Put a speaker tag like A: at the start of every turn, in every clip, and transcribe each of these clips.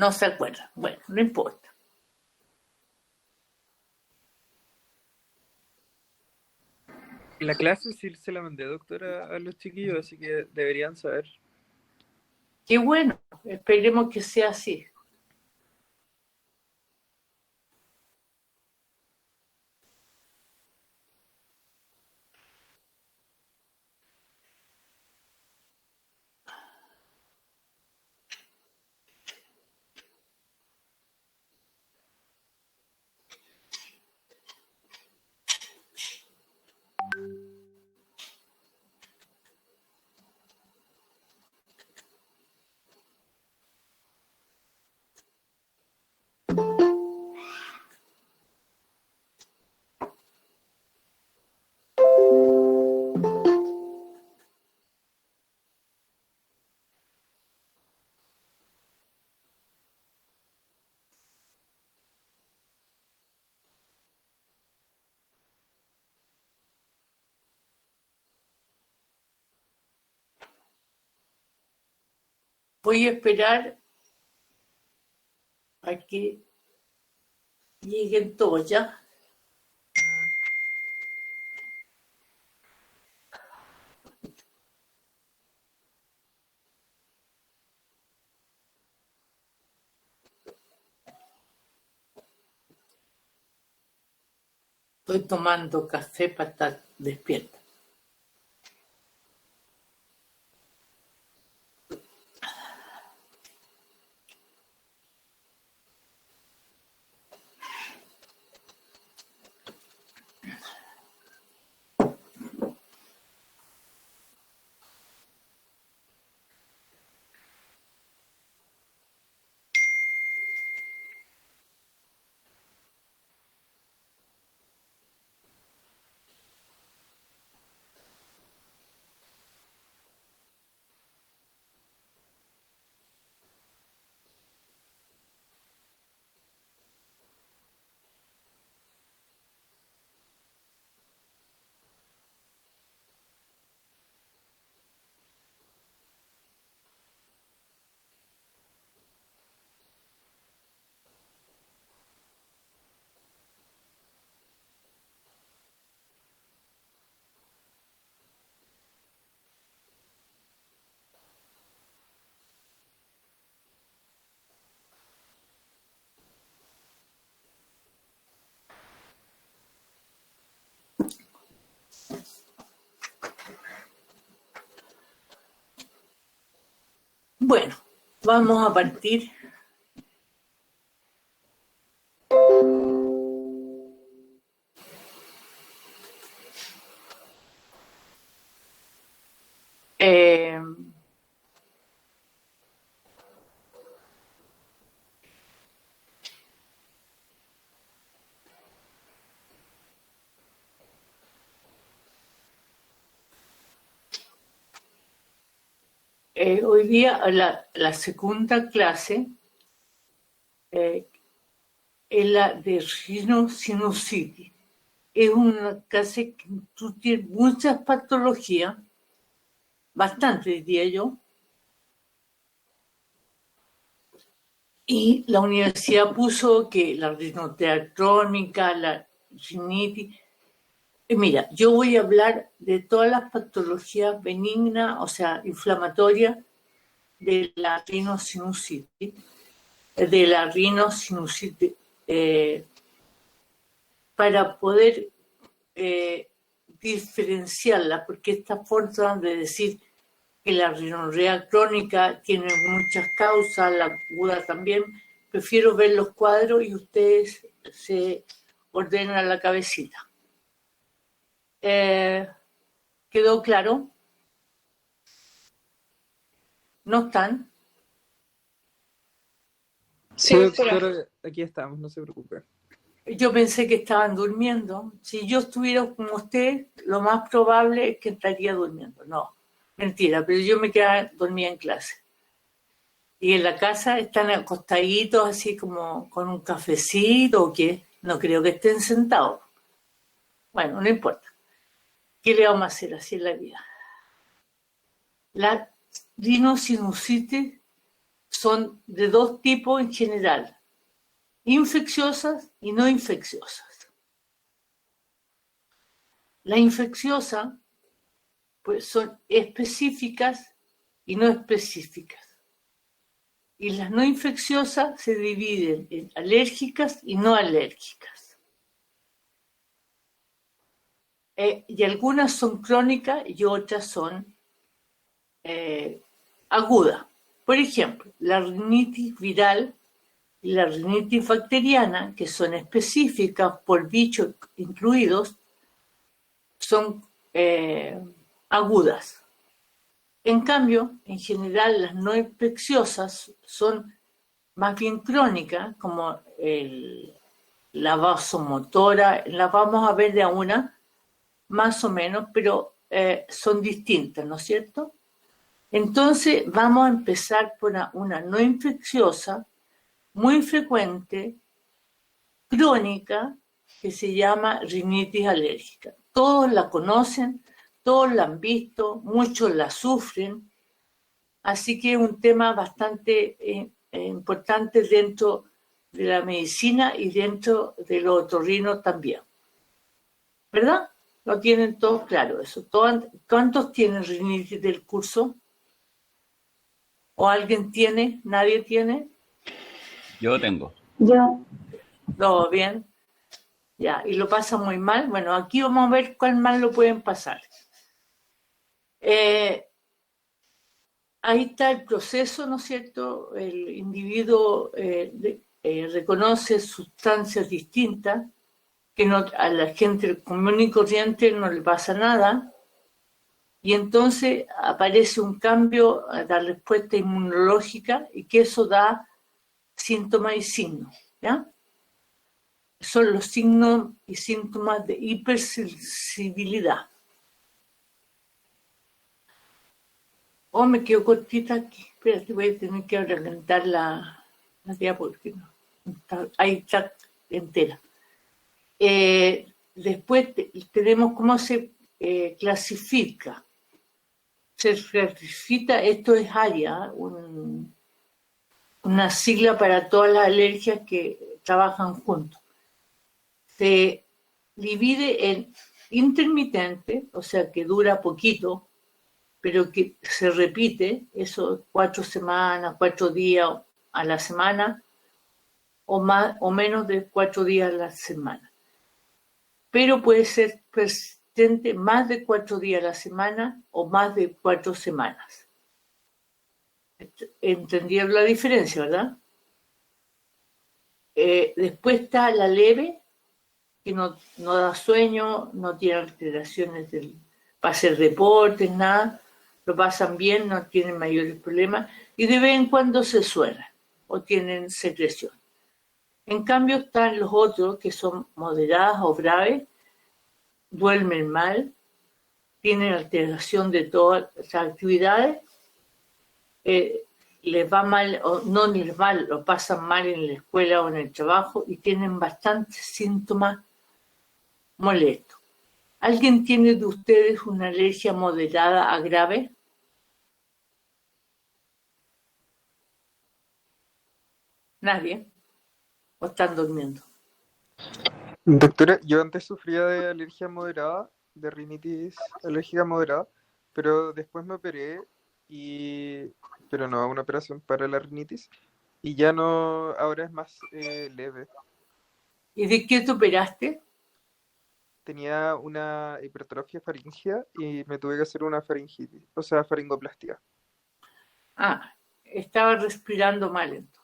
A: No se acuerdan. Bueno, no importa.
B: La clase sí se la mandé, doctora, a los chiquillos, así que deberían saber.
A: Qué bueno, esperemos que sea así. Voy a esperar a que lleguen todos ya. Estoy tomando café para estar despierta. Bueno, vamos a partir. Eh, hoy día la segunda clase es la de rhinosinusitis. Es una clase que tú tienes muchas patologías, bastante diría yo, y la universidad puso que la rinoterapia crónica, la rinitis. Mira, yo voy a hablar de todas las patologías benignas, o sea, inflamatorias de la rinosinusitis, para poder diferenciarla, porque esta forma de decir que la rinorrea crónica tiene muchas causas, la aguda también, prefiero ver los cuadros y ustedes se ordenan la cabecita. ¿Quedó claro? ¿No están?
B: Sí, doctora, aquí estamos, no se preocupe.
A: Yo pensé que estaban durmiendo. Si yo estuviera como usted, lo más probable es que estaría durmiendo. No, mentira, pero yo me quedaba dormida en clase. Y en la casa están acostaditos así como con un cafecito o qué. No creo que estén sentados. Bueno, no importa. ¿Qué le vamos a hacer así en la vida? La rinosinusitis son de dos tipos en general, infecciosas y no infecciosas. Las infecciosas pues, son específicas y no específicas. Y las no infecciosas se dividen en alérgicas y no alérgicas. Y algunas son crónicas y otras son agudas. Por ejemplo, la rinitis viral y la rinitis bacteriana, que son específicas por bichos incluidos, son agudas. En cambio, en general, las no infecciosas son más bien crónicas, como la vasomotora, la vamos a ver de a una, más o menos, pero son distintas, ¿no es cierto? Entonces, vamos a empezar por una no infecciosa, muy frecuente, crónica, que se llama rinitis alérgica. Todos la conocen, todos la han visto, muchos la sufren, así que es un tema bastante importante dentro de la medicina y dentro de los otorrinos también. ¿Verdad? Lo tienen todos claro eso. ¿Cuántos tienen rinitis del curso? ¿O alguien tiene? ¿Nadie tiene?
C: Yo tengo.
D: Yo.
A: ¿Todo bien? Ya, ¿y lo pasa muy mal? Bueno, aquí vamos a ver cuál mal lo pueden pasar. Ahí está el proceso, ¿no es cierto? El individuo reconoce sustancias distintas, que no, a la gente común y corriente no le pasa nada, y entonces aparece un cambio a la respuesta inmunológica y que eso da síntomas y signos, ¿ya? Son los signos y síntomas de hipersensibilidad. Oh, me quedo cortita aquí. Espérate, voy a tener que adelantar la diapositiva porque no. Ahí está entera. Después tenemos cómo se clasifica. Se clasifica, esto es ARIA, una sigla para todas las alergias que trabajan juntos. Se divide en intermitente, o sea que dura poquito, pero que se repite, eso 4 semanas, 4 días a la semana, o más o menos de 4 días a la semana. Pero puede ser persistente más de 4 días a la semana o más de 4 semanas. ¿Entendieron la diferencia, verdad? Después está la leve, que no da sueño, no tiene alteraciones para hacer deportes, nada, lo pasan bien, no tienen mayores problemas y de vez en cuando se suenan o tienen secreción. En cambio están los otros que son moderadas o graves, duermen mal, tienen alteración de todas las actividades, les va mal o no les va mal, lo pasan mal en la escuela o en el trabajo y tienen bastantes síntomas molestos. ¿Alguien tiene de ustedes una alergia moderada a grave? ¿Nadie? ¿O están durmiendo?
B: Doctora, yo antes sufría de alergia moderada, de rinitis alérgica moderada, pero después me operé, pero no, una operación para la rinitis, y ya no, ahora es más leve.
A: ¿Y de qué te operaste?
B: Tenía una hipertrofia faríngea y me tuve que hacer una faringitis, o sea, faringoplastia.
A: Ah, estaba respirando mal entonces.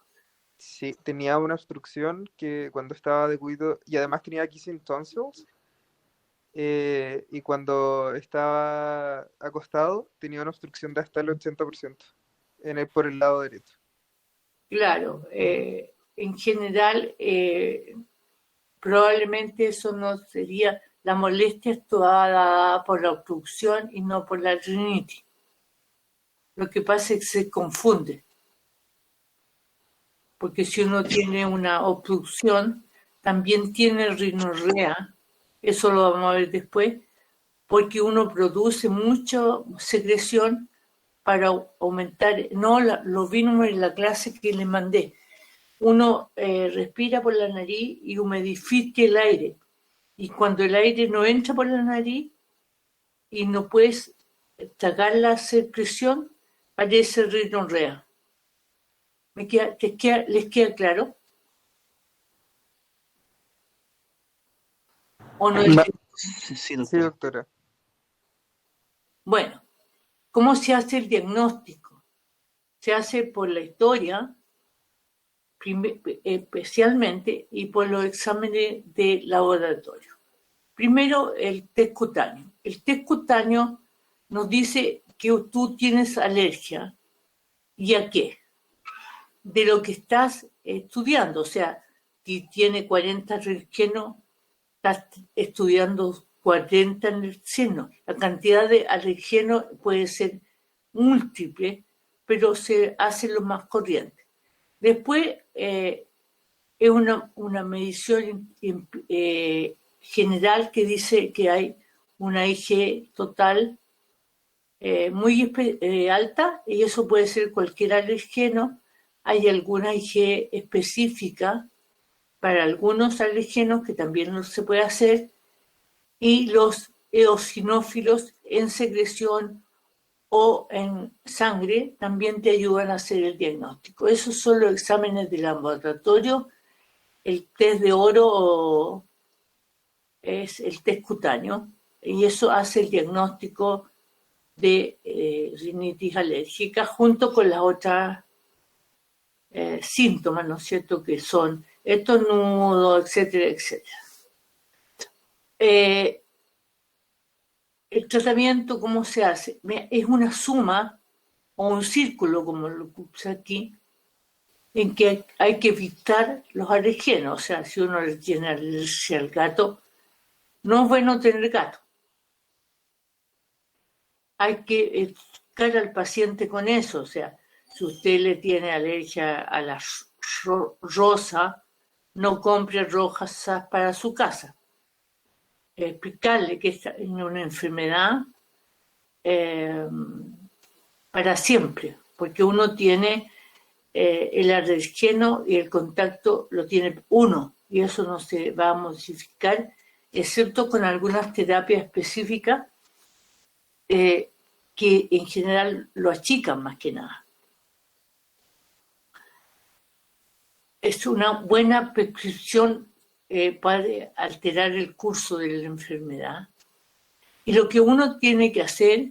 B: Sí, tenía una obstrucción que cuando estaba de cuido, y además tenía kissing tonsils, y cuando estaba acostado tenía una obstrucción de hasta el 80% por el lado derecho.
A: Claro, en general probablemente eso no sería, la molestia es toda dada por la obstrucción y no por la rinitis. Lo que pasa es que se confunde. Porque si uno tiene una obstrucción, también tiene rinorrea, eso lo vamos a ver después, porque uno produce mucha secreción para aumentar, no, lo vimos en la clase que les mandé. Uno respira por la nariz y humidifica el aire. Y cuando el aire no entra por la nariz y no puedes tragar la secreción, parece rinorrea. ¿Les queda claro? ¿O no?
D: Sí,
B: Sí,
D: doctora.
B: doctora.
A: Bueno, ¿cómo se hace el diagnóstico? Se hace por la historia, especialmente, y por los exámenes de laboratorio. Primero, el test cutáneo. El test cutáneo nos dice que tú tienes alergia. ¿Y a qué? De lo que estás estudiando. O sea, si tiene 40 alergenos, estás estudiando 40 alergenos. La cantidad de alergenos puede ser múltiple, pero se hace lo más corriente. Después, es una medición general que dice que hay una IG total muy alta, y eso puede ser cualquier alergeno. Hay alguna IG específica para algunos alergenos que también no se puede hacer, y los eosinófilos en secreción o en sangre también te ayudan a hacer el diagnóstico. Esos son los exámenes de laboratorio. El test de oro es el test cutáneo, y eso hace el diagnóstico de rinitis alérgica junto con las otras síntomas, ¿no es cierto?, que son estornudo, etcétera, etcétera. El tratamiento, ¿cómo se hace? Es una suma o un círculo, como lo puse aquí, en que hay que evitar los alergenos. O sea, si uno le tiene alergia al gato, no es bueno tener gato. Hay que educar al paciente con eso. O sea, si usted le tiene alergia a la rosa, no compre rosas para su casa. Explicarle que es una enfermedad para siempre, porque uno tiene el alergeno y el contacto lo tiene uno, y eso no se va a modificar, excepto con algunas terapias específicas que en general lo achican más que nada. Es una buena prescripción para alterar el curso de la enfermedad. Y lo que uno tiene que hacer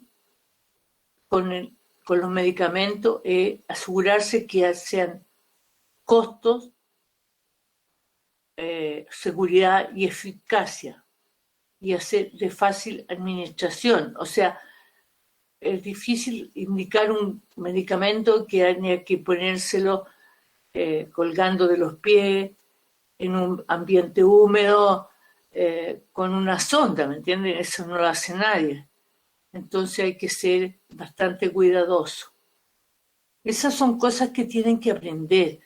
A: con los medicamentos es asegurarse que sean costos, seguridad y eficacia, y hacer de fácil administración. O sea, es difícil indicar un medicamento que haya que ponérselo colgando de los pies, en un ambiente húmedo, con una sonda, ¿me entienden? Eso no lo hace nadie. Entonces hay que ser bastante cuidadoso. Esas son cosas que tienen que aprender,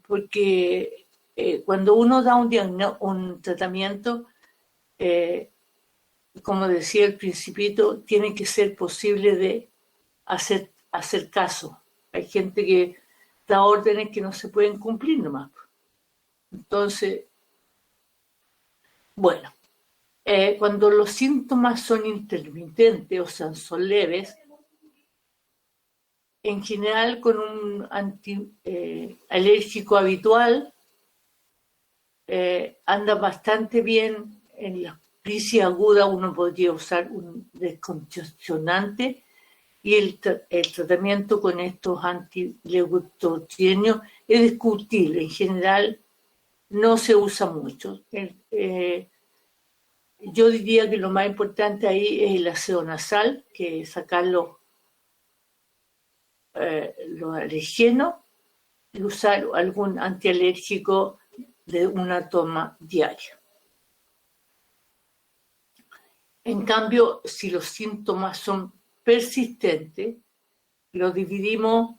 A: porque cuando uno da un tratamiento, como decía el Principito, tiene que ser posible de hacer caso. Hay gente que da órdenes que no se pueden cumplir nomás. Entonces, bueno, cuando los síntomas son intermitentes, o sea, son leves, en general con un antialérgico habitual anda bastante bien. En la crisis aguda uno podría usar un descongestionante, y el tratamiento con estos antileucotrienios es discutible. En general no se usa mucho. Yo diría que lo más importante ahí es el aseo nasal, que es sacar los alergenos, y usar algún antialérgico de una toma diaria. En cambio, si los síntomas son persistentes, los dividimos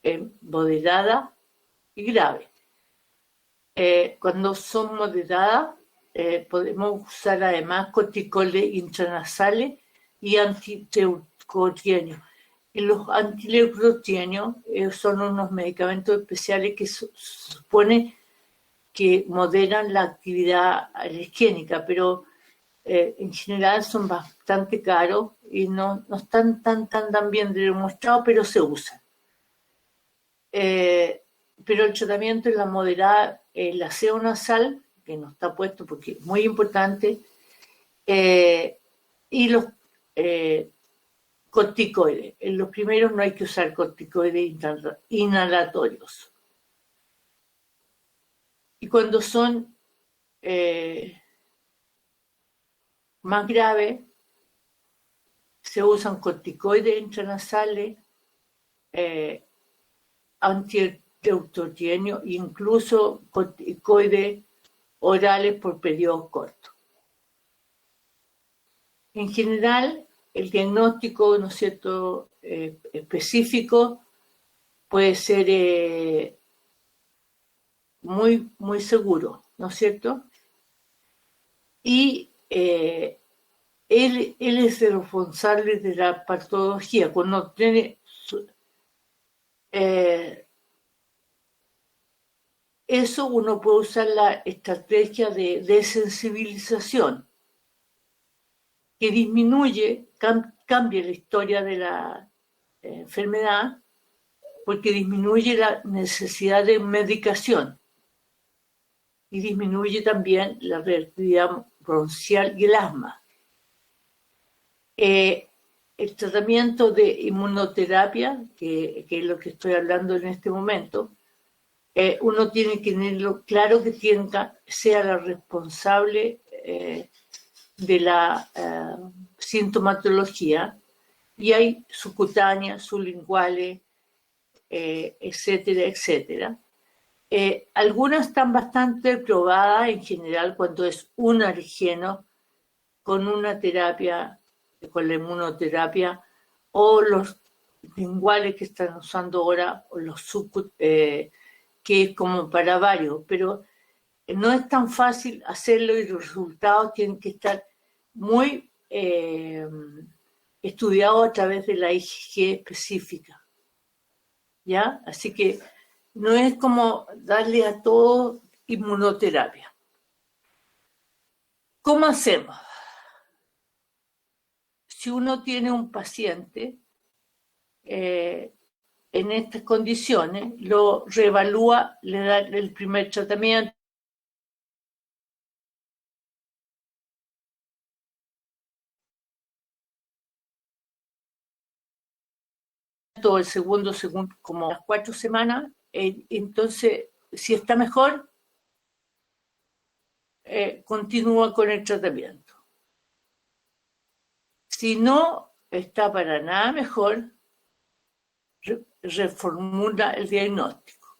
A: en moderada y grave. Cuando son moderadas, podemos usar además corticoides intranasales y antiteucotrienios. los antileucotenios son unos medicamentos especiales que se supone que moderan la actividad alergénica, pero en general son bastante caros y no están tan bien demostrados, pero se usan. Pero el tratamiento es la moderada, el aseo nasal, que no está puesto porque es muy importante, y los corticoides. En los primeros no hay que usar corticoides inhalatorios. Y cuando son más graves, se usan corticoides intranasales, antieutogenios e incluso corticoides orales por periodos cortos. En general, el diagnóstico, ¿no es cierto?, específico puede ser muy seguro, ¿no es cierto? Y él es el responsable de la patología. Cuando tiene eso, uno puede usar la estrategia de desensibilización, que disminuye, cambia la historia de la enfermedad, porque disminuye la necesidad de medicación y disminuye también la reactividad bronquial y el asma. El tratamiento de inmunoterapia, que es lo que estoy hablando en este momento, uno tiene que tenerlo claro que sea la responsable de la sintomatología, y hay subcutáneas, sublinguales, etcétera, etcétera. Algunas están bastante probadas en general cuando es un alergeno con una terapia, con la inmunoterapia, o los linguales que están usando ahora, o los que es como para varios, pero no es tan fácil hacerlo y los resultados tienen que estar muy estudiados a través de la IgG específica. ¿Ya? Así que no es como darle a todo inmunoterapia. ¿Cómo hacemos? Si uno tiene un paciente en estas condiciones, lo reevalúa, le da el primer tratamiento, el segundo, según como las 4 semanas, entonces, si está mejor, continúa con el tratamiento. Si no está para nada mejor, reformula el diagnóstico.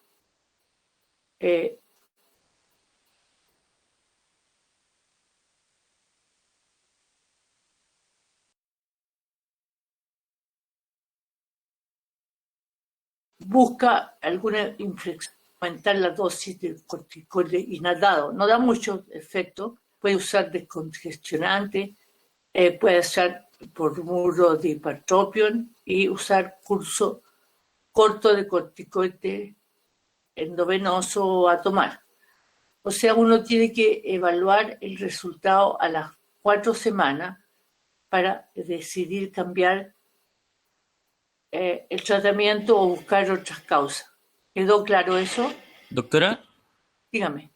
A: Busca alguna inflexión, aumentar la dosis de corticoide inhalado. No da mucho efecto. Puede usar descongestionante, puede usar por muro de hipertropión y usar curso corto de corticoide endovenoso a tomar. O sea, uno tiene que evaluar el resultado a las 4 semanas para decidir cambiar el tratamiento o buscar otras causas. ¿Quedó claro eso?
C: Doctora,
A: Dígame.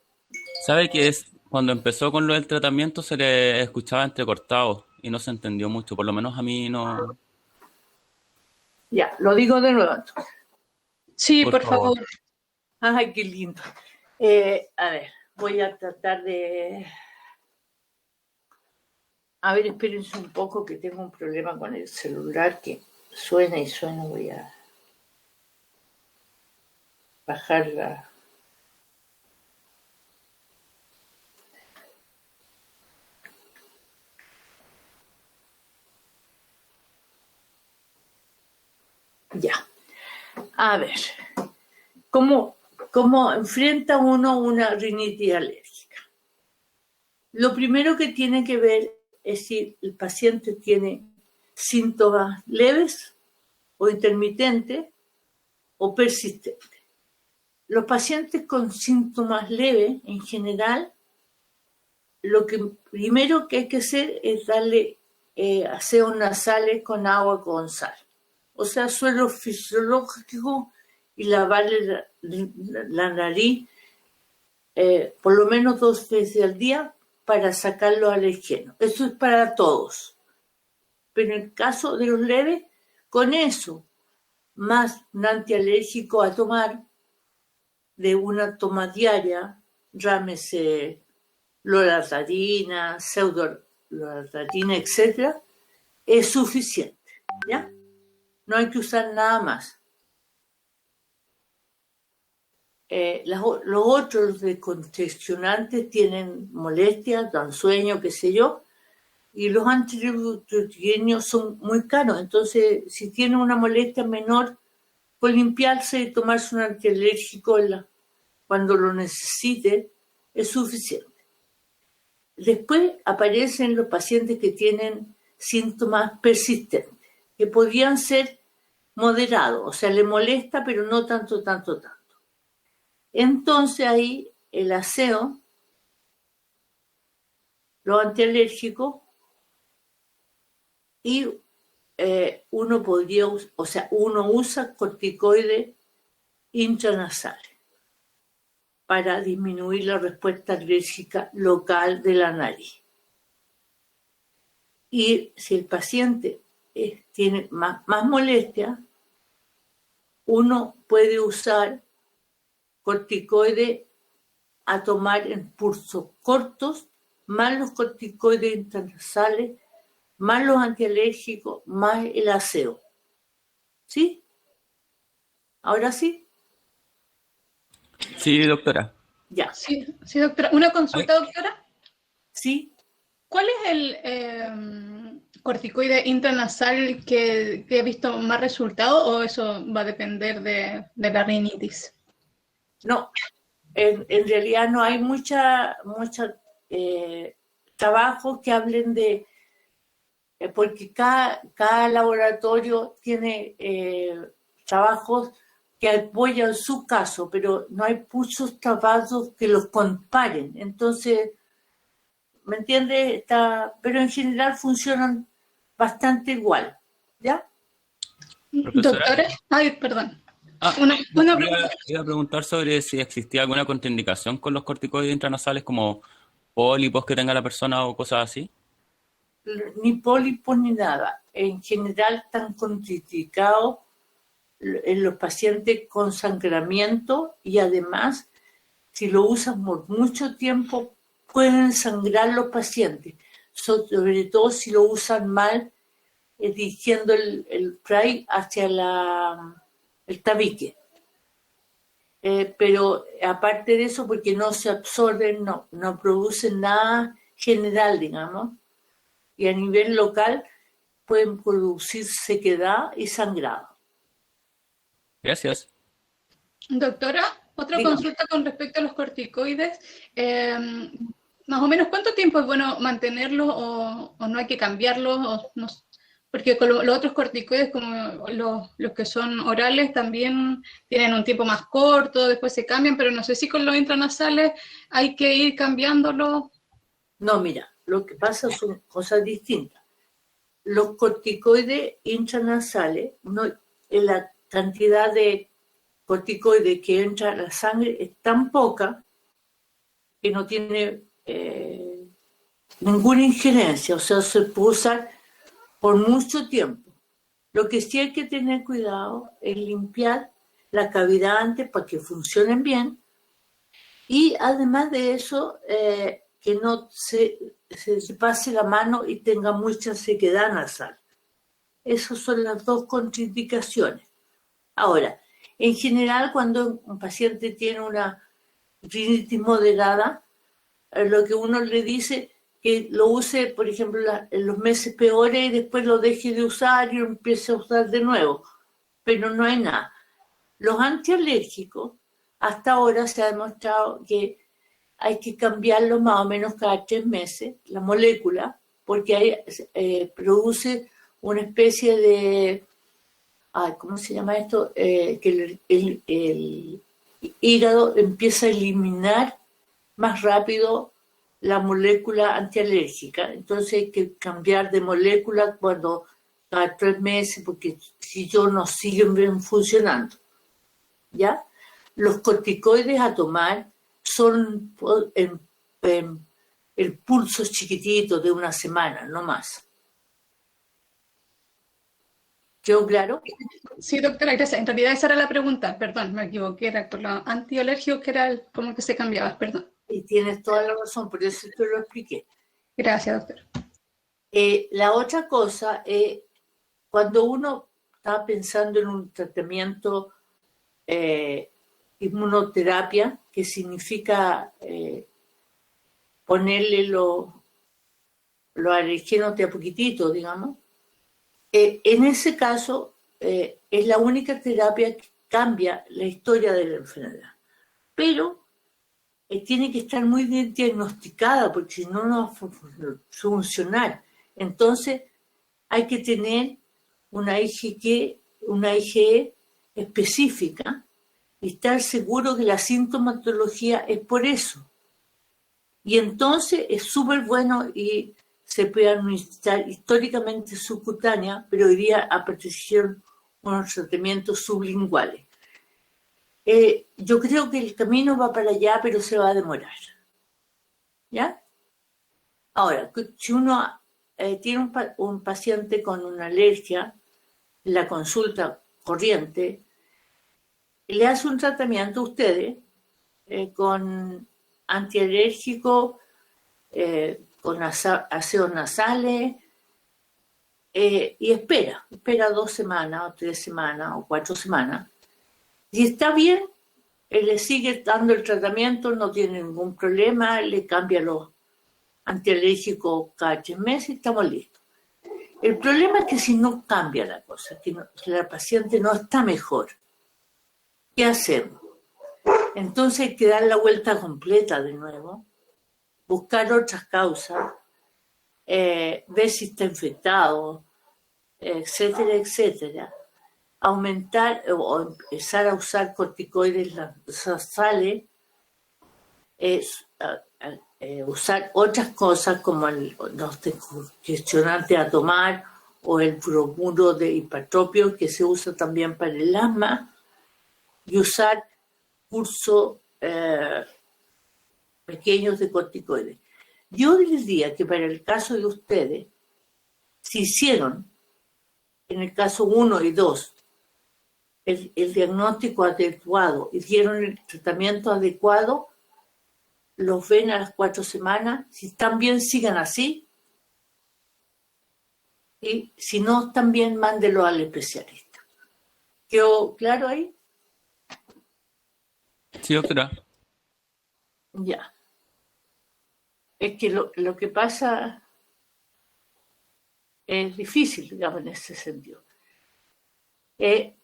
C: ¿sabe que cuando empezó con lo del tratamiento se le escuchaba entrecortado y no se entendió mucho? Por lo menos a mí no.
A: Ya, lo digo de nuevo.
D: Sí, por favor.
A: Ay, qué lindo. A ver, voy a tratar de... A ver, espérense un poco que tengo un problema con el celular que suena y suena. Voy a bajarla. Ya. A ver, ¿cómo enfrenta uno una rinitis alérgica? Lo primero que tiene que ver es si el paciente tiene síntomas leves o intermitente o persistente. Los pacientes con síntomas leves, en general, lo que primero que hay que hacer es darle aseos nasales con agua con sal. O sea, suelo fisiológico y lavarle la nariz por lo menos 2 veces al día para sacar los alergenos. Eso es para todos. Pero en el caso de los leves, con eso, más un antialérgico a tomar de una toma diaria, llámese loratadina, pseudoloratadina, etc., es suficiente, ¿ya? No hay que usar nada más. Los otros descongestionantes tienen molestias, dan sueño, qué sé yo, y los antidiuréticos son muy caros. Entonces, si tiene una molestia menor, pues limpiarse y tomarse un antialérgico cuando lo necesite es suficiente. Después aparecen los pacientes que tienen síntomas persistentes, que podrían ser moderados, o sea, le molesta, pero no tanto. Entonces ahí el aseo, los antialérgicos, y uno usa corticoides intranasales para disminuir la respuesta alérgica local de la nariz. Y si el paciente tiene más molestia, uno puede usar corticoides a tomar en pulsos cortos, más los corticoides intranasales, más los antialérgicos, más el aseo. ¿Sí? ¿Ahora sí?
C: Sí, doctora.
A: Ya.
D: Sí, doctora. ¿Una consulta, doctora?
A: ¿Sí?
D: ¿Cuál es el corticoide intranasal que ha visto más resultado o eso va a depender de la rinitis?
A: No, en realidad no hay mucha trabajo que hablen de, porque cada laboratorio tiene trabajos que apoyan su caso, pero no hay muchos trabajos que los comparen. Entonces, ¿me entiendes? Pero en general funcionan bastante igual, ¿ya?
C: Profesora.
D: Doctora, ay, perdón.
C: Iba a preguntar sobre si existía alguna contraindicación con los corticoides intranasales, como pólipos que tenga la persona o cosas así.
A: Ni pólipos ni nada. En general están contraindicados en los pacientes con sangramiento y además, si lo usan por mucho tiempo, pueden sangrar los pacientes, sobre todo si lo usan mal, dirigiendo el spray hacia el tabique. Pero aparte de eso, porque no se absorben, no producen nada general, digamos, y a nivel local pueden producir sequedad y sangrado.
C: Gracias.
D: Doctora, otra
A: Dígame.
D: consulta con respecto a los corticoides. Más o menos, ¿cuánto tiempo es bueno mantenerlos o no hay que cambiarlos? Porque con los otros corticoides, como los que son orales, también tienen un tiempo más corto, después se cambian, pero no sé si con los intranasales hay que ir cambiándolos.
A: No, mira, lo que pasa son cosas distintas. Los corticoides intranasales, la cantidad de corticoides que entra a la sangre es tan poca que no tiene ninguna injerencia, o sea, se puede usar por mucho tiempo. Lo que sí hay que tener cuidado es limpiar la cavidad antes para que funcionen bien y además de eso, que no se pase la mano y tenga mucha sequedad nasal. Esas son las dos contraindicaciones. Ahora, en general, cuando un paciente tiene una rinitis moderada, lo que uno le dice que lo use, por ejemplo, en los meses peores y después lo deje de usar y lo empiece a usar de nuevo. Pero no hay nada. Los antialérgicos, hasta ahora se ha demostrado que hay que cambiarlos más o menos cada 3 meses, la molécula, porque produce una especie ¿cómo se llama esto? Que el hígado empieza a eliminar más rápido la molécula antialérgica. Entonces hay que cambiar de molécula cada 3 meses, porque si yo no siguen funcionando. ¿Ya? Los corticoides a tomar son el pulso chiquitito de una semana, no más. ¿Quedó claro?
D: Sí, doctora, gracias. En realidad esa era la pregunta, perdón, me equivoqué, era por los antialérgicos que era como que se cambiaba, perdón.
A: Y tienes toda la razón, por eso te lo expliqué.
D: Gracias, doctora.
A: La otra cosa, cuando uno está pensando en un tratamiento inmunoterapia, que significa ponerle los alergenos de a poquitito, digamos, en ese caso es la única terapia que cambia la historia de la enfermedad. Pero tiene que estar muy bien diagnosticada, porque si no, no va a funcionar. Entonces, hay que tener una IgE específica y estar seguro que la sintomatología es por eso. Y entonces es súper bueno y se puede administrar históricamente subcutánea, pero hoy día aparecieron unos tratamientos sublinguales. Yo creo que el camino va para allá, pero se va a demorar. ¿Ya? Ahora, si uno tiene un paciente con una alergia, en la consulta corriente, le hace un tratamiento a ustedes con antialérgico, con ácidos nasales, y espera 2 semanas, o 3 semanas, o 4 semanas. Si está bien, él le sigue dando el tratamiento, no tiene ningún problema, le cambia los antialérgicos cada 3 meses y estamos listos. El problema es que si no cambia la cosa, que la paciente no está mejor, ¿qué hacemos? Entonces hay que dar la vuelta completa de nuevo, buscar otras causas, ver si está infectado, etcétera, etcétera. Aumentar o empezar a usar corticoides nasales, usar otras cosas como los descongestionantes a tomar o el bromuro de hipatropio, que se usa también para el asma, y usar cursos pequeños de corticoides. Yo les diría que para el caso de ustedes, si hicieron en el caso 1 y 2 el diagnóstico adecuado y dieron el tratamiento adecuado, los ven a las 4 semanas. Si están bien, sigan así. Y si no están bien, mándelo al especialista. ¿Quedó claro ahí?
C: Sí, doctora.
A: Ya. Es que lo que pasa es difícil, digamos, en ese sentido. En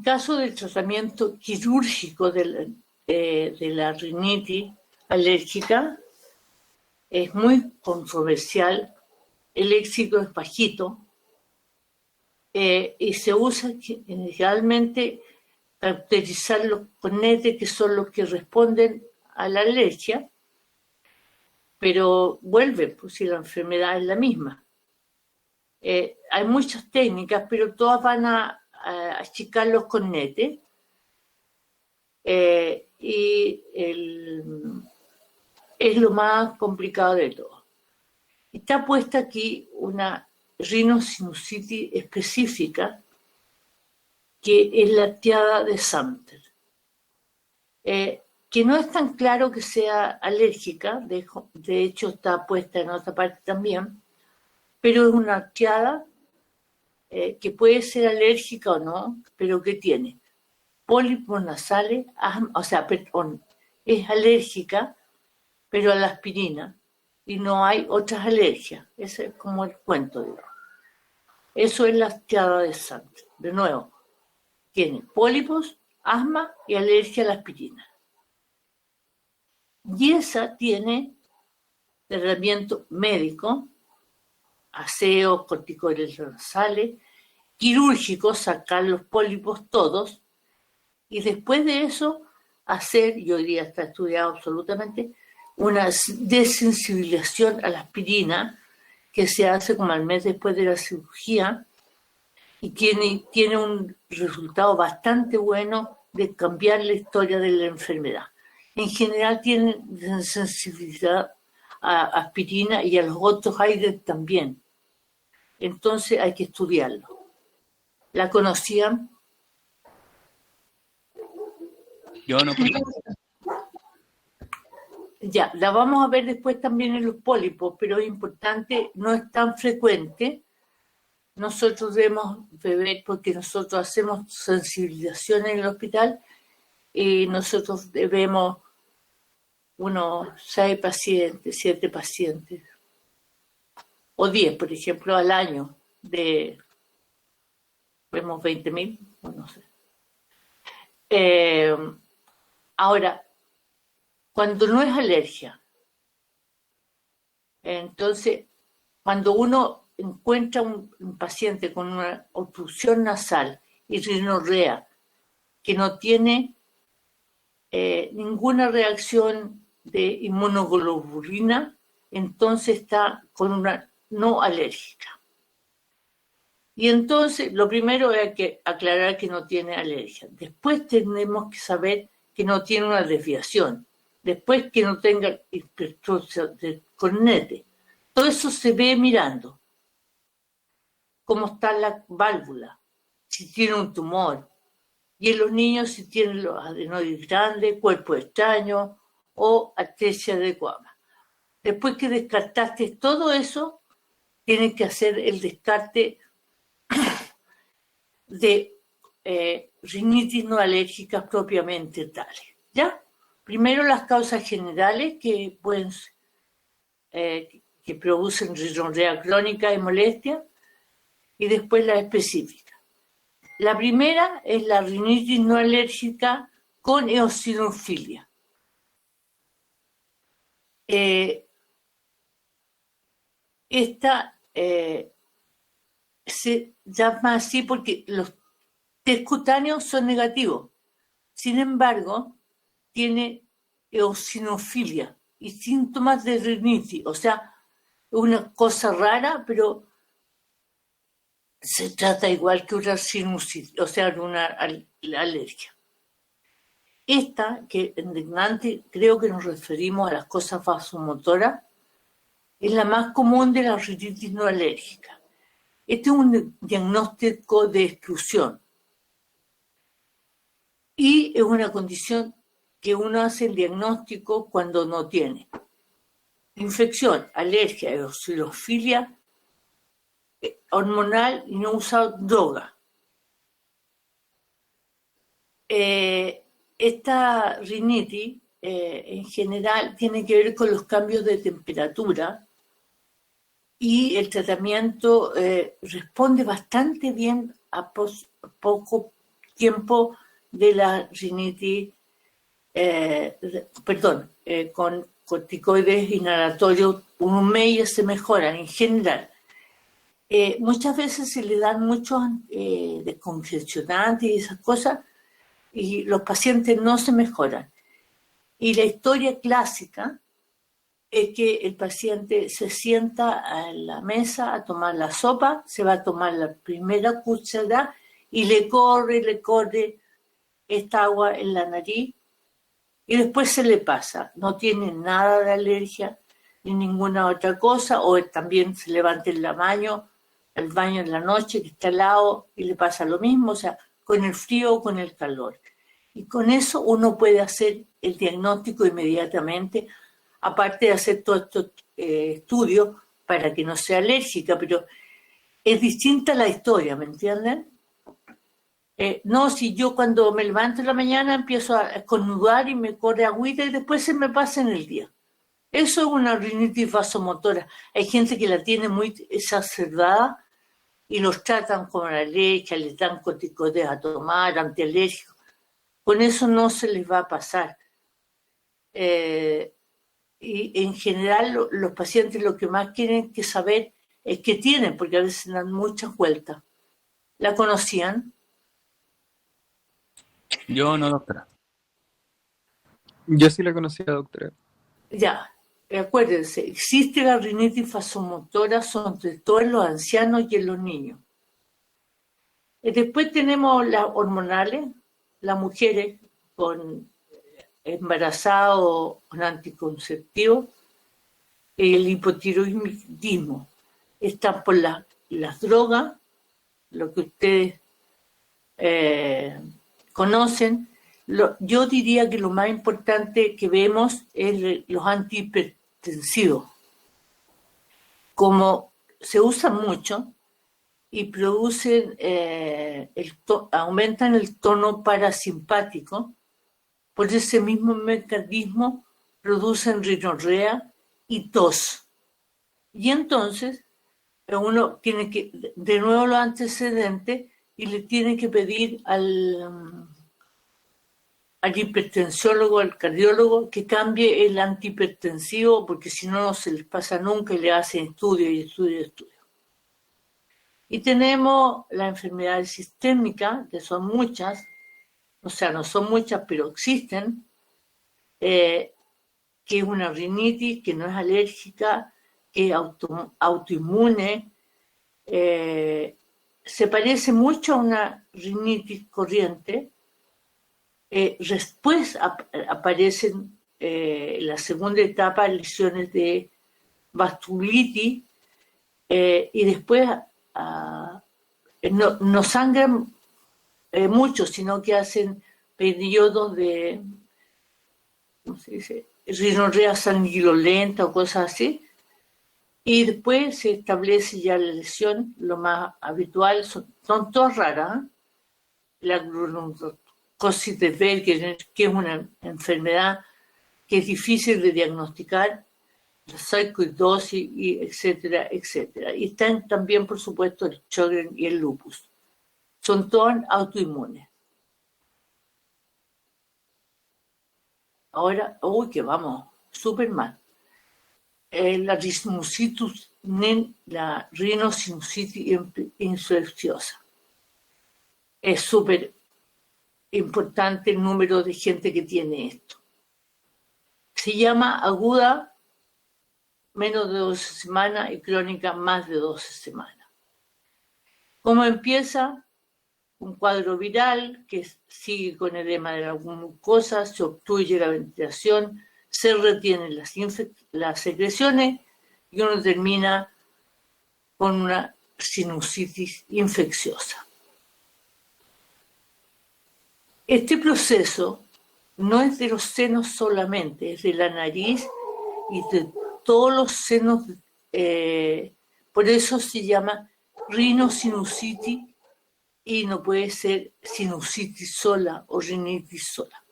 A: caso del tratamiento quirúrgico de la rinitis alérgica, es muy controversial, el éxito es bajito, y se usa generalmente caracterizar los conetes, que son los que responden a la alergia, pero vuelven, pues si la enfermedad es la misma. Hay muchas técnicas, pero todas van a achicar los conetes, y es lo más complicado de todo. Está puesta aquí una rinosinusitis específica, que es la tiada de Samter, que no es tan claro que sea alérgica, de hecho está puesta en otra parte también, pero es una tiada que puede ser alérgica o no, pero que tiene pólipos nasales, es alérgica, pero a la aspirina, y no hay otras alergias. Ese es como el cuento, digamos. Eso es la tiada de Samter. De nuevo, tiene pólipos, asma y alergia a la aspirina. Y esa tiene tratamiento médico, aseos, corticoides nasales, quirúrgico, sacar los pólipos todos, y después de eso hacer, y hoy día está estudiado absolutamente, una desensibilización a la aspirina que se hace como al mes después de la cirugía y tiene un resultado bastante bueno de cambiar la historia de la enfermedad. En general tienen sensibilidad a aspirina y a los otros aires también. Entonces hay que estudiarlo. ¿La conocían?
C: Yo no.
A: Ya, la vamos a ver después también en los pólipos, pero es importante, no es tan frecuente. Nosotros debemos beber, porque nosotros hacemos sensibilización en el hospital, y nosotros debemos unos 6 pacientes, 7 pacientes, o 10, por ejemplo, al año, vemos 20.000, o no sé. Ahora, cuando no es alergia, entonces, cuando uno encuentra un paciente con una obstrucción nasal y rinorrea que no tiene ninguna reacción de inmunoglobulina, entonces está con una no alérgica. Y entonces, lo primero es que aclarar que no tiene alergia. Después tenemos que saber que no tiene una desviación. Después que no tenga hipertrofia del cornete. Todo eso se ve mirando. Cómo está la válvula, si tiene un tumor. Y en los niños si tienen los adenoides grandes, cuerpo extraño o atresia adecuada. Después que descartaste todo eso, tienes que hacer el descarte de rinitis no alérgicas propiamente tales. ¿Ya? Primero las causas generales que pueden que producen rinorrea crónica y molestia, y después las específicas. La primera es la rinitis no alérgica con eosinofilia. Esta se llama así porque los test cutáneos son negativos. Sin embargo, tiene eosinofilia y síntomas de rinitis. O sea, una cosa rara, pero se trata igual que una sinusitis, o sea, una alergia. Esta, que indignante, creo que nos referimos a las cosas vasomotoras, es la más común de la rinitis no alérgica. Este es un diagnóstico de exclusión y es una condición que uno hace el diagnóstico cuando no tiene infección, alergia, eosinofilia hormonal y no usa droga. Esta rinitis en general tiene que ver con los cambios de temperatura y el tratamiento responde bastante bien a poco tiempo de la rinitis, con corticoides inhalatorios, un mes se mejoran en general. Muchas veces se le dan muchos descongestionantes y esas cosas y los pacientes no se mejoran. Y la historia clásica es que el paciente se sienta a la mesa a tomar la sopa, se va a tomar la primera cucharada y le corre esta agua en la nariz y después se le pasa. No tiene nada de alergia ni ninguna otra cosa, o también se levanta el baño en la noche que está helado y le pasa lo mismo, o sea, con el frío o con el calor. Y con eso uno puede hacer el diagnóstico inmediatamente, aparte de hacer todos estos estudios para que no sea alérgica, pero es distinta la historia, ¿me entienden? No, si yo cuando me levanto en la mañana empiezo a estornudar y me corre agüita y después se me pasa en el día. Eso es una rinitis vasomotora. Hay gente que la tiene muy exacerbada y los tratan con la alergia, les dan corticoides a tomar, antialérgicos. Con eso no se les va a pasar. Y en general los pacientes lo que más quieren que saber es qué tienen, porque a veces dan muchas vueltas. ¿La conocían?
C: Yo no, doctora.
B: Yo sí la conocía, doctora.
A: Ya, acuérdense, existe la rinitis vasomotora sobre todo en los ancianos y en los niños. Después tenemos las hormonales, las mujeres con embarazados con anticonceptivos, el hipotiroidismo. Están por las drogas, lo que ustedes conocen. Yo diría que lo más importante que vemos es los antihipertensivos. Como se usan mucho y producen, aumentan el tono parasimpático, por ese mismo mecanismo producen rinorrea y tos. Y entonces uno tiene que, de nuevo los antecedentes, y le tiene que pedir al hipertensiólogo, al cardiólogo, que cambie el antihipertensivo, porque si no, no se les pasa nunca y le hacen estudio y estudio y estudio. Y tenemos las enfermedades sistémicas, que son muchas, o sea, no son muchas, pero existen, que es una rinitis, que no es alérgica, que es autoinmune, se parece mucho a una rinitis corriente. Después aparecen en la segunda etapa lesiones de vasculitis y después no sangran mucho, sino que hacen periodos de, ¿cómo se dice?, rinorrea sanguinolenta o cosas así. Y después se establece ya la lesión, lo más habitual, son todas raras, ¿eh? La glomeruloscosis de Berger, que es una enfermedad que es difícil de diagnosticar, la sarcoidosis, y etcétera, etcétera. Y están también, por supuesto, el Sjögren y el lupus. Son todas autoinmunes. Ahora, que vamos, súper mal. La rinosinusitis infecciosa. Es súper importante el número de gente que tiene esto. Se llama aguda menos de 12 semanas y crónica más de 12 semanas. ¿Cómo empieza? Un cuadro viral que sigue con edema de la mucosa, se obstruye la ventilación, se retienen las secreciones y uno termina con una sinusitis infecciosa. Este proceso no es de los senos solamente, es de la nariz y de todos los senos, por eso se llama rinosinusitis y no puede ser sinusitis sola o rinitis sola.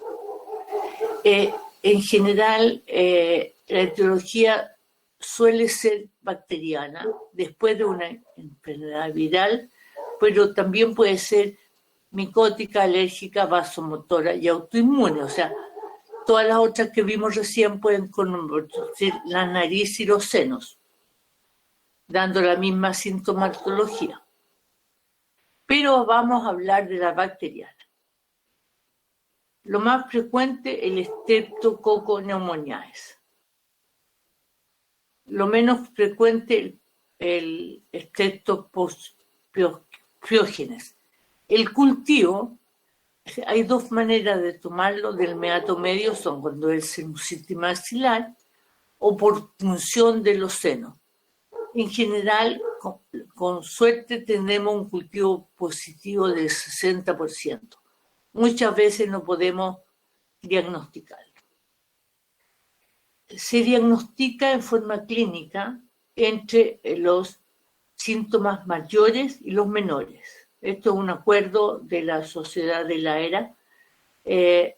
A: En general, la etiología suele ser bacteriana después de una enfermedad viral, pero también puede ser micótica, alérgica, vasomotora y autoinmune. O sea, todas las otras que vimos recién pueden convertir la nariz y los senos, dando la misma sintomatología. Pero vamos a hablar de la bacteriana. Lo más frecuente, el Streptococcus pneumoniae. Lo menos frecuente, el Streptococcus. El cultivo, hay dos maneras de tomarlo del meato medio, son cuando es sinusitis maxilar o por punción de los senos. En general, con suerte, tenemos un cultivo positivo del 60%. Muchas veces no podemos diagnosticarlo. Se diagnostica en forma clínica entre los síntomas mayores y los menores. Esto es un acuerdo de la Sociedad de la ERA en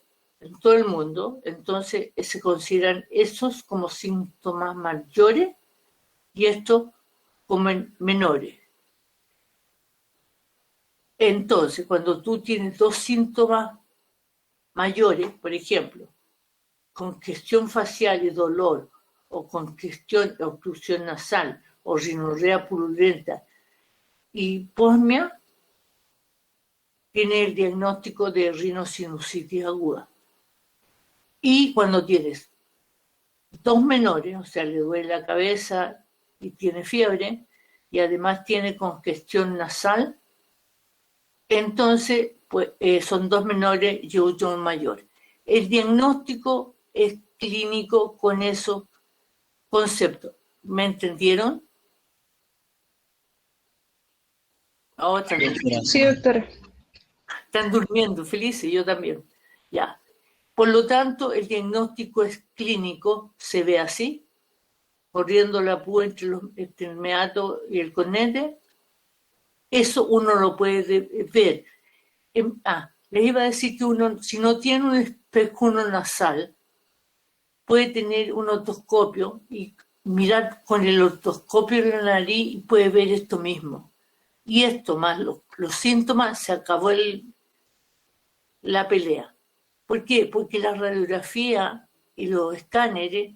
A: todo el mundo. Entonces se consideran esos como síntomas mayores y estos como menores. Entonces, cuando tú tienes dos síntomas mayores, por ejemplo, congestión facial y dolor, o congestión, obstrucción nasal, o rinorrea purulenta y hiposmia, tiene el diagnóstico de rinosinusitis aguda. Y cuando tienes 2 menores, o sea, le duele la cabeza y tiene fiebre, y además tiene congestión nasal, entonces pues, son 2 menores y un mayor. El diagnóstico es clínico con esos conceptos. ¿Me entendieron? Oh,
D: Sí, doctora.
A: están durmiendo felices, yo también. Ya. Por lo tanto, el diagnóstico es clínico, se ve así, corriendo la púa entre el meato y el cornete. Eso uno lo puede ver. Les iba a decir que uno, si no tiene un espejuelo nasal, puede tener un otoscopio y mirar con el otoscopio en la nariz y puede ver esto mismo. Y esto más los síntomas, se acabó la pelea. ¿Por qué? Porque la radiografía y los escáneres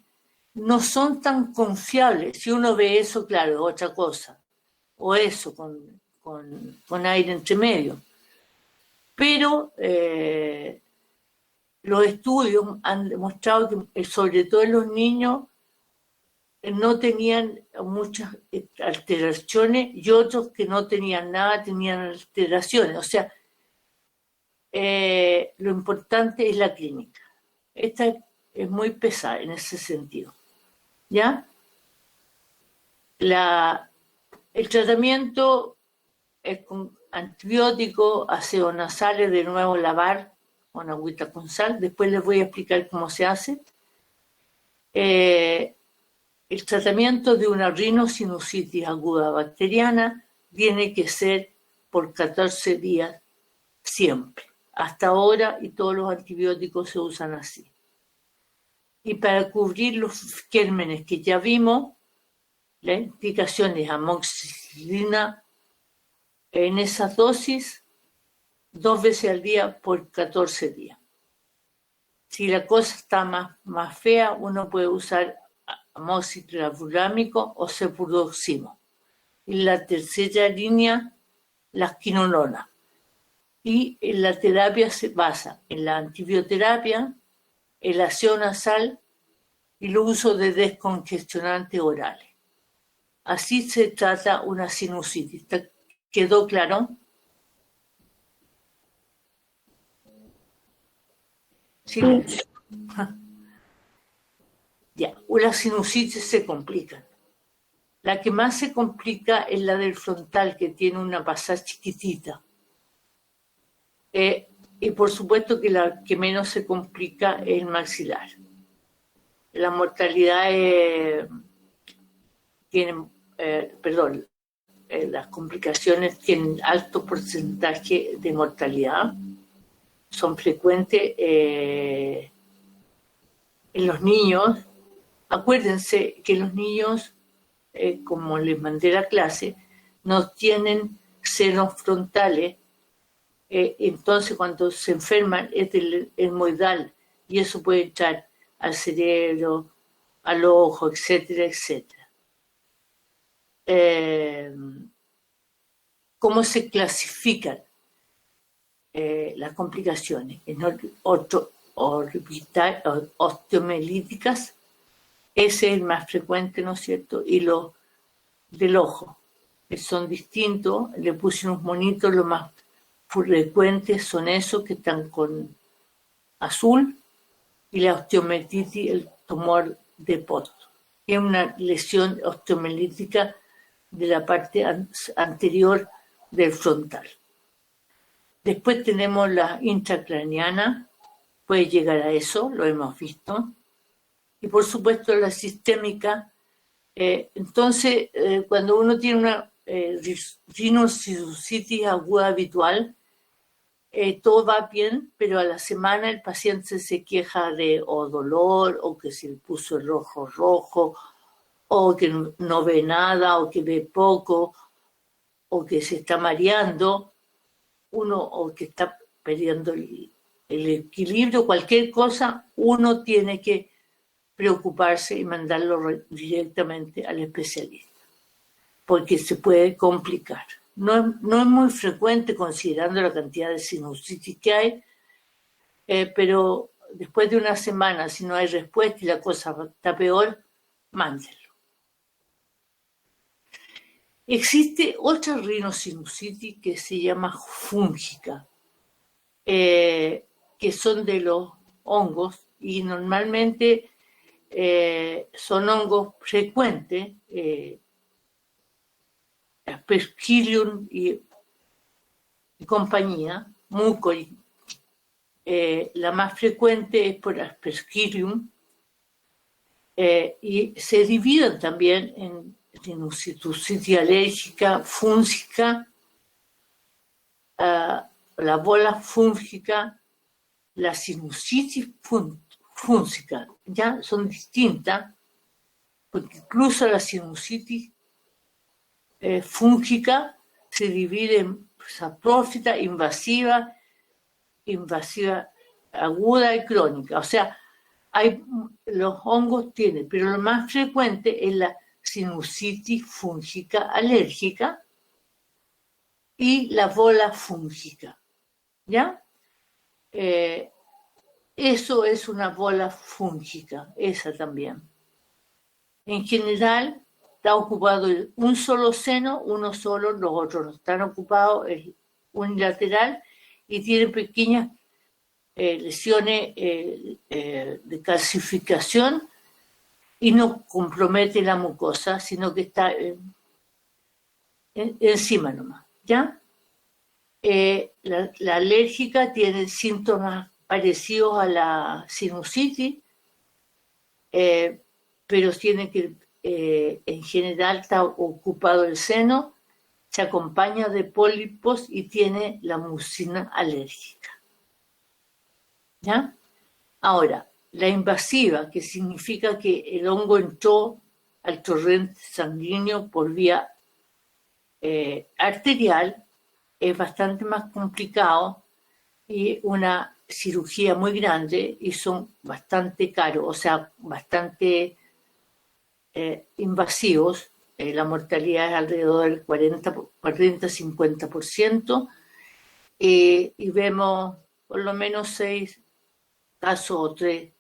A: no son tan confiables. Si uno ve eso, claro, es otra cosa. O eso, con aire entre medio. Pero los estudios han demostrado que, sobre todo en los niños, no tenían muchas alteraciones y otros que no tenían nada tenían alteraciones. O sea, lo importante es la clínica. Esta es muy pesada en ese sentido. ¿Ya? El tratamiento es con antibióticos, ácidos nasales, de nuevo lavar con agüita con sal. Después les voy a explicar cómo se hace. El tratamiento de una rinosinusitis aguda bacteriana tiene que ser por 14 días siempre. Hasta ahora, y todos los antibióticos se usan así. Y para cubrir los gérmenes que ya vimos, la indicación es amoxicilina en esas dosis 2 veces al día por 14 días. Si la cosa está más fea, uno puede usar amoxiclavulámico o cefuroximo. Y la tercera línea, las quinolonas. Y la terapia se basa en la antibioterapia, el aseo nasal y el uso de descongestionantes orales. Así se trata una sinusitis. ¿Quedó claro? Sí. Ya, las sinusitis se complican. La que más se complica es la del frontal, que tiene una pasada chiquitita. Y por supuesto que la que menos se complica es el maxilar. La mortalidad las complicaciones tienen alto porcentaje de mortalidad. Son frecuentes en los niños. Acuérdense que los niños, como les mandé la clase, no tienen senos frontales. Entonces, cuando se enferman, es el etmoidal, y eso puede entrar al cerebro, al ojo, etcétera, etcétera. ¿Cómo se clasifican las complicaciones? En osteomielíticas, ese es el más frecuente, ¿no es cierto? Y los del ojo, que son distintos. Le puse unos monitos, los más frecuentes son esos que están con azul, y la osteomielitis, el tumor de poto, que es una lesión osteomielítica de la parte anterior del frontal. Después tenemos la intracraneana, puede llegar a eso, lo hemos visto. Y por supuesto la sistémica. Entonces, cuando uno tiene una rinosinusitis aguda habitual, todo va bien, pero a la semana el paciente se queja de dolor, o que se le puso el rojo, o que no ve nada, o que ve poco, o que se está mareando, o que está perdiendo el equilibrio, cualquier cosa, uno tiene que preocuparse y mandarlo directamente al especialista, porque se puede complicar. no es muy frecuente considerando la cantidad de sinusitis que hay, pero después de una semana, si no hay respuesta y la cosa está peor, mándenlo. Existe otra rinosinusitis que se llama fúngica, que son de los hongos y normalmente son hongos frecuentes, Aspergillum y compañía, mucori. La más frecuente es por Aspergillum y se dividen también en sinusitis alérgica, fúngica, la bola fúngica, la sinusitis fúngica, ya son distintas, porque incluso la sinusitis fúngica se divide en saprófita, invasiva aguda y crónica. O sea, los hongos tienen, pero lo más frecuente es la sinusitis fúngica alérgica y la bola fúngica. ¿Ya? Eso es una bola fúngica, esa también. En general, está ocupado un solo seno, uno solo, los otros no están ocupados, es unilateral y tiene pequeñas lesiones de calcificación y no compromete la mucosa, sino que está encima nomás, ¿ya? La alérgica tiene síntomas parecidos a la sinusitis, pero tiene que, en general, está ocupado el seno, se acompaña de pólipos y tiene la mucina alérgica. ¿Ya? Ahora, la invasiva, que significa que el hongo entró al torrente sanguíneo por vía arterial, es bastante más complicado y una cirugía muy grande y son bastante caros, o sea, bastante invasivos. La mortalidad es alrededor del 40-50%, y vemos por lo menos 6 casos o 3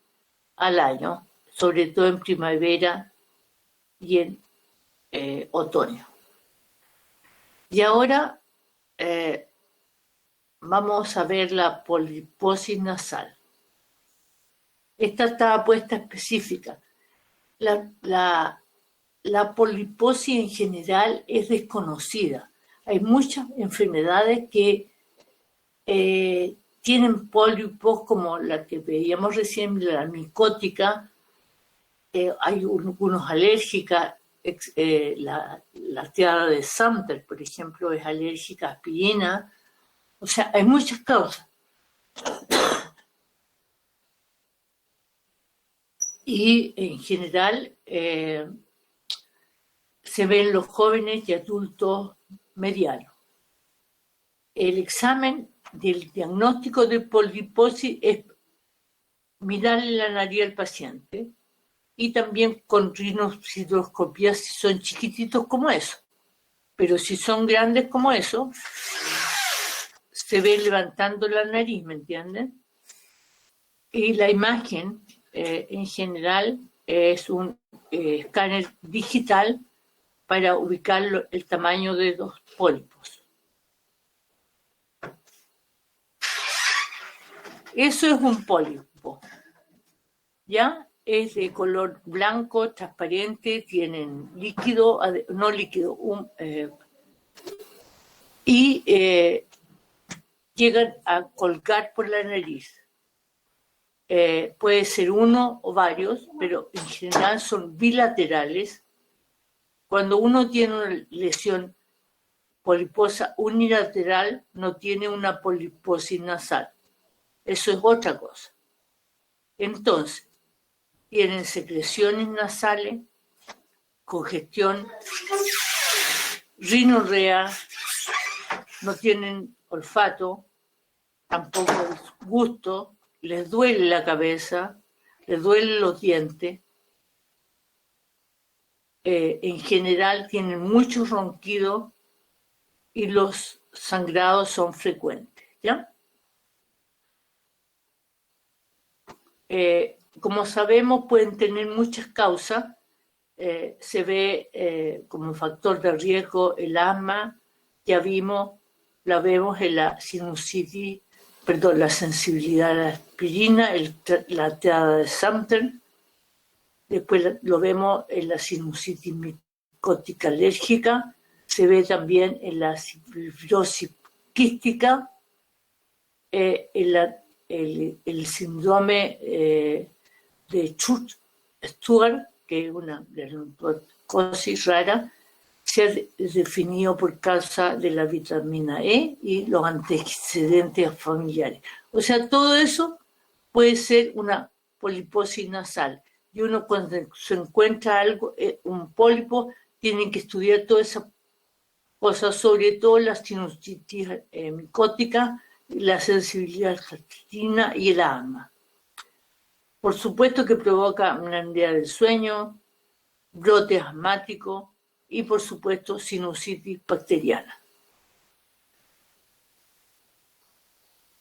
A: al año, sobre todo en primavera y en otoño. Y ahora vamos a ver la poliposis nasal. Esta está puesta específica. La poliposis en general es desconocida. Hay muchas enfermedades que tienen pólipos, como la que veíamos recién, la micótica. Hay algunos alérgicas. La tiara de Samter, por ejemplo, es alérgica a aspirina. O sea, hay muchas causas. Y en general se ve en los jóvenes y adultos medianos. El examen del diagnóstico de poliposis es mirarle la nariz al paciente y también con rinocidroscopía si son chiquititos como eso. Pero si son grandes como eso, se ve levantando la nariz, ¿me entienden? Y la imagen, en general, es un escáner digital para ubicar el tamaño de los pólipos. Eso es un pólipo, ¿ya? Es de color blanco, transparente, tienen líquido, no líquido, y llegan a colgar por la nariz. Puede ser uno o varios, pero en general son bilaterales. Cuando uno tiene una lesión poliposa unilateral, no tiene una poliposis nasal. Eso es otra cosa. Entonces, tienen secreciones nasales, congestión, rinorrea, no tienen olfato, tampoco gusto, les duele la cabeza, les duelen los dientes. En general tienen mucho ronquido y los sangrados son frecuentes, ¿ya? Como sabemos, pueden tener muchas causas. Se ve como factor de riesgo el asma, ya la vemos en la sinusitis, perdón, la sensibilidad a la aspirina, la triada de Sumter. Después lo vemos en la sinusitis micótica alérgica, se ve también en la fibrosis quística, el síndrome de Stewart, que es una dermatosis rara, se ha definido por causa de la vitamina E y los antecedentes familiares. O sea, todo eso puede ser una poliposis nasal. Y uno cuando se encuentra algo, un pólipo, tiene que estudiar todas esas cosas, sobre todo la sinusitis micótica, la sensibilidad a la aspirina y el asma. Por supuesto que provoca una apnea del sueño, brote asmático y, por supuesto, sinusitis bacteriana.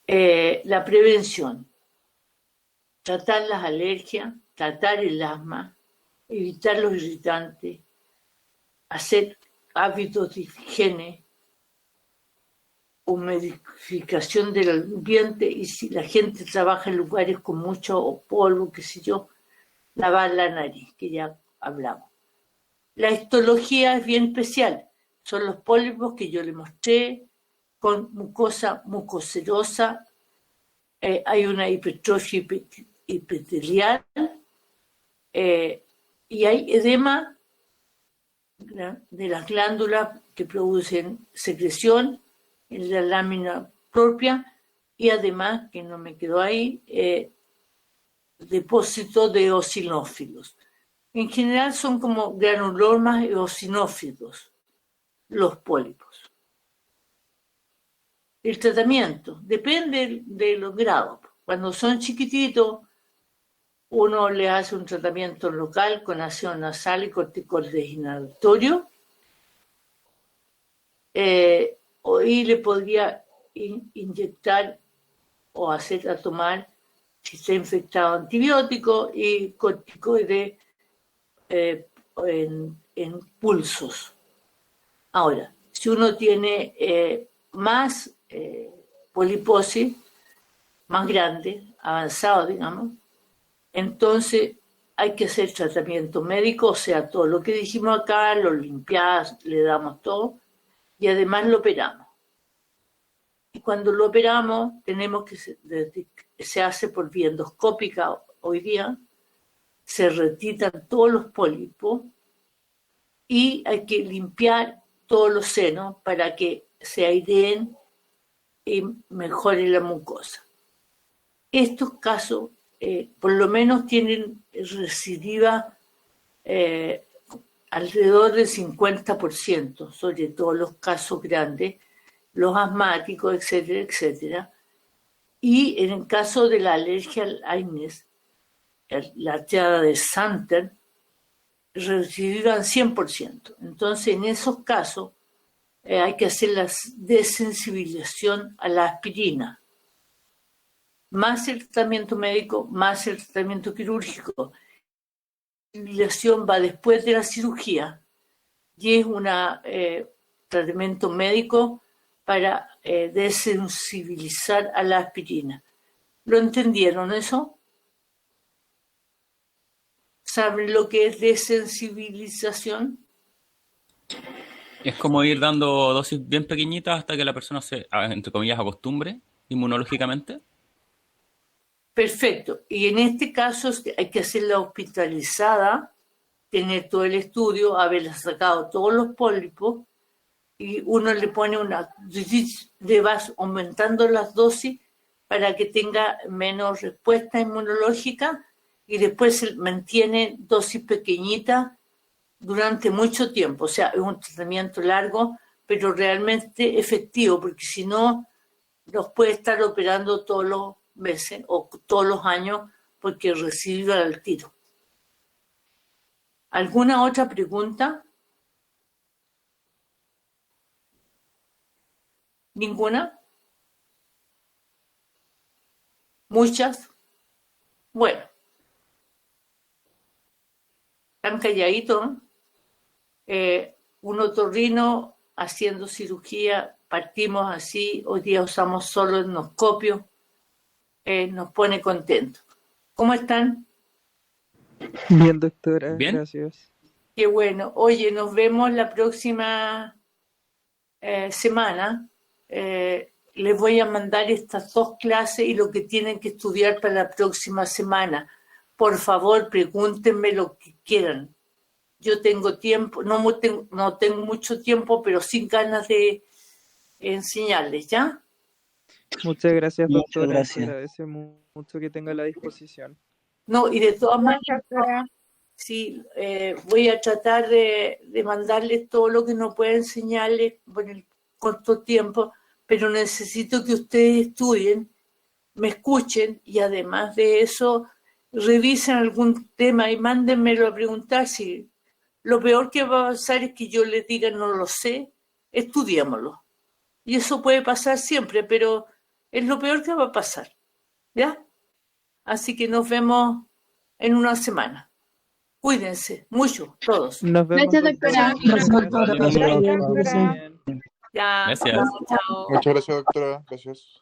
A: La prevención. Tratar las alergias, tratar el asma, evitar los irritantes, hacer hábitos de higiene, humidificación del ambiente, y si la gente trabaja en lugares con mucho polvo, qué sé yo, lavar la nariz, que ya hablamos. La histología es bien especial. Son los pólipos que yo le mostré, con mucosa mucocerosa, hay una hipertrofia epitelial, y hay edema de las glándulas que producen secreción en la lámina propia, y además, que no me quedó ahí, depósito de eosinófilos. En general son como granulomas eosinófilos, los pólipos. El tratamiento depende de los grados. Cuando son chiquititos, uno le hace un tratamiento local con ácido nasal y corticoides inhalatorios, y le podría inyectar o hacer a tomar, si está infectado, antibiótico y corticoides en pulsos. Ahora, si uno tiene más poliposis, más grande, avanzado, digamos, entonces hay que hacer tratamiento médico, o sea, todo lo que dijimos acá, lo limpiamos, le damos todo, y además lo operamos. Y cuando lo operamos, tenemos que, se hace por vía endoscópica hoy día, se retiran todos los pólipos y hay que limpiar todos los senos para que se aireen y mejore la mucosa. Estos casos, por lo menos, tienen recidiva alrededor del 50%, sobre todo los casos grandes, los asmáticos, etcétera, etcétera. Y en el caso de la alergia al AINES, la triada de Sumter, recidivan 100%. Entonces, en esos casos, hay que hacer la desensibilización a la aspirina, más el tratamiento médico, más el tratamiento quirúrgico. La desensibilización va después de la cirugía y es un tratamiento médico para desensibilizar a la aspirina. ¿Lo entendieron eso? ¿Saben lo que es desensibilización?
C: Es como ir dando dosis bien pequeñitas hasta que la persona se, entre comillas, acostumbre inmunológicamente.
A: Perfecto. Y en este caso hay que hacerla hospitalizada, tener todo el estudio, haberle sacado todos los pólipos, y uno le pone le va aumentando las dosis para que tenga menos respuesta inmunológica, y después se mantiene dosis pequeñitas durante mucho tiempo. O sea, es un tratamiento largo, pero realmente efectivo, porque si no, nos puede estar operando todos los meses o todos los años porque recibe al tiro. ¿Alguna otra pregunta? ¿Ninguna? ¿Muchas? Bueno, tan calladito, ¿no? Un otorrino haciendo cirugía, partimos así, hoy día usamos solo endoscopio, nos pone contentos. ¿Cómo están?
B: Bien, doctora,
C: Bien.
B: gracias.
A: Qué bueno. Oye, nos vemos la próxima semana. Les voy a mandar estas 2 clases y lo que tienen que estudiar para la próxima semana. Por favor, pregúntenme lo que quieran. Yo tengo tiempo, no tengo mucho tiempo, pero sin ganas de enseñarles, ¿ya?
B: Muchas gracias,
E: Muchas
B: doctora.
E: gracias.
B: Agradece mucho que tenga la disposición.
A: No, y de todas maneras,
F: Doctora.
A: sí, voy a tratar de mandarles todo lo que no pueda enseñarles por el corto tiempo, pero necesito que ustedes estudien, me escuchen y además de eso revisen algún tema y mándenmelo a preguntar. Si lo peor que va a pasar es que yo les diga no lo sé, estudiémoslo. Y eso puede pasar siempre, pero es lo peor que va a pasar, ¿ya? Así que nos vemos en una semana. Cuídense mucho, todos.
B: Nos vemos,
F: Gracias, doctora.
B: doctora.
C: Gracias, doctora.
B: Bien.
A: Ya,
C: Gracias.
A: chao.
G: Muchas gracias, doctora. Gracias.